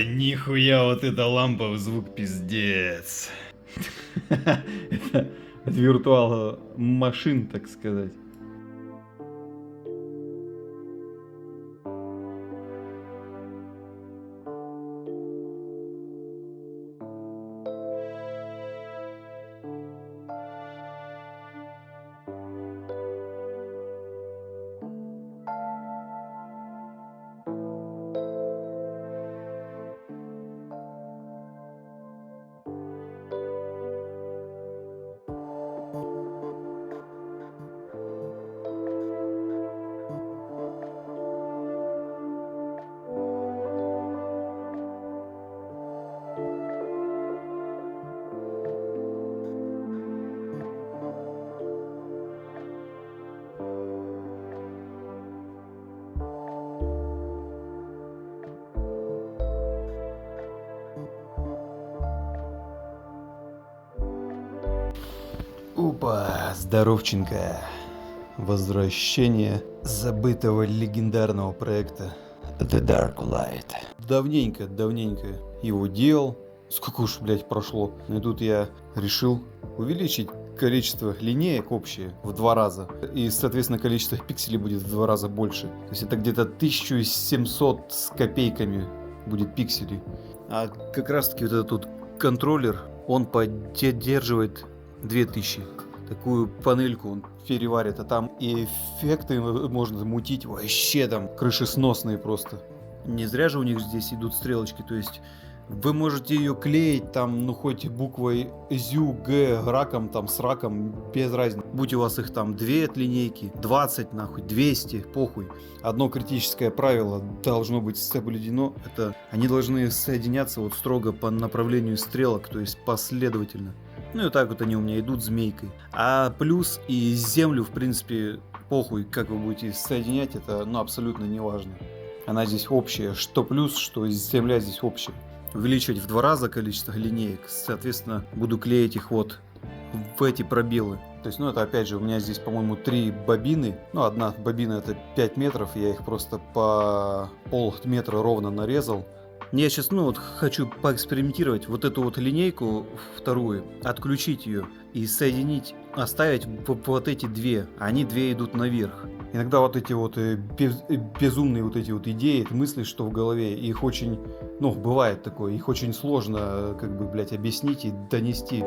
Нихуя вот эта лампа, звук пиздец. Это от виртуала машин, так сказать. Опа, здоровченко. Возвращение забытого легендарного проекта The Dark Light. Давненько его делал. Сколько уж, блядь, прошло. И тут я решил увеличить количество линеек общее в 2 раза. И, соответственно, количество пикселей будет в 2 раза больше. То есть это где-то 1700 с копейками будет пикселей. А как раз таки вот этот вот контроллер, он поддерживает 2000. Такую панельку он переварит, а там и эффекты можно мутить вообще там крышесносные просто. Не зря же у них здесь идут стрелочки, то есть вы можете ее клеить там, ну хоть буквой ЗЮ, Г, раком там, с раком, без разницы. Будь у вас их там 2 линейки, 20 нахуй, 200, похуй. Одно критическое правило должно быть соблюдено, это они должны соединяться вот строго по направлению стрелок, то есть последовательно. Ну и так вот они у меня идут змейкой. А плюс и землю, в принципе, похуй, как вы будете соединять, это ну, абсолютно не важно. Она здесь общая, что плюс, что земля здесь общая. Увеличивать в 2 раза количество линеек, соответственно, буду клеить их вот в эти пробелы. То есть, ну это опять же, у меня здесь, по-моему, 3 бобины. Ну, одна бобина это 5 метров, я их просто по полметра ровно нарезал. Я сейчас, ну вот, хочу поэкспериментировать, вот эту вот линейку, вторую, отключить ее и соединить, оставить вот эти 2, они 2 идут наверх. Иногда вот эти вот безумные вот эти вот идеи, мысли, что в голове, их очень, ну, бывает такое, их очень сложно, как бы, блядь, объяснить и донести.